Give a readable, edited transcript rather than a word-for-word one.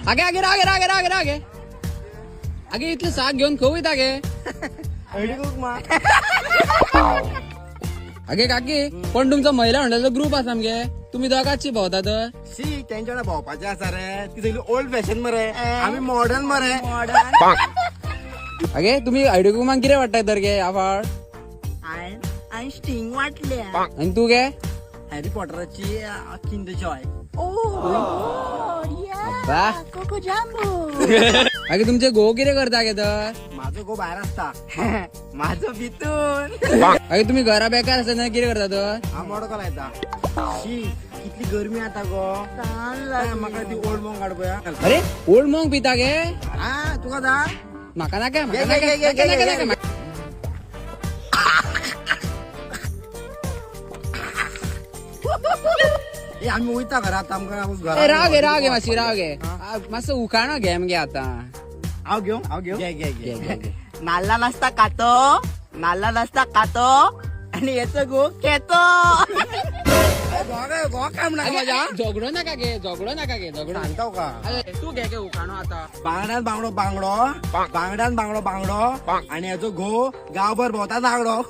आगे आगे रागे रागे रागे रागे आगे इतले साग घेऊन खवू येत आगे आगे काकी पण तुमचा महिला मंडळाचा ग्रुप असा मगे तुम्ही दोघांची भोवतात शी त्यांच्याकडे भोवपाचे आसा रे ती सगळी ओल्ड फॅशन मरे आम्ही मॉडर्न मरे आगे तुम्ही आयडिओ किती वाटताय तर गे आवाड आणि स्टिंग वाटल्या आणि तू गे हॅरी पॉटरची किंड जॉय अब्बा आगे तुमचे घो किती करता गे तर माझं गो बाहेर असता माझं भितून आगे तुम्ही घरा बेकार असताना किती करता तर हा मोड कला येता शी कितली गरमी आता गो म्हाका ती ओल्ड मॉंग काडपया अरे ओल्ड मॉंग पिता गे हा तुका जा म्हाका नाका घे, घे, घे, घे, घे, घे, घे. ए आम्ही वयता घरात आमकां राव गे राव गे मातशी राव गे मातसो उखाणो घे मगे आता हांव घेऊ घे घे घे, घे, घे. नाल्ला नासता कातो नाल्ला नासता कातो आणि याचं गो खेतो गो काम ना माझ्या झगडो नाका गे झगडो सांगतो का अरे तू घे गे उखाणो आता बांगड्यान बांगडो बांगडो बांगड्यान बांगडो बांगडो आणि याचो घो गावभर भोवता नागडो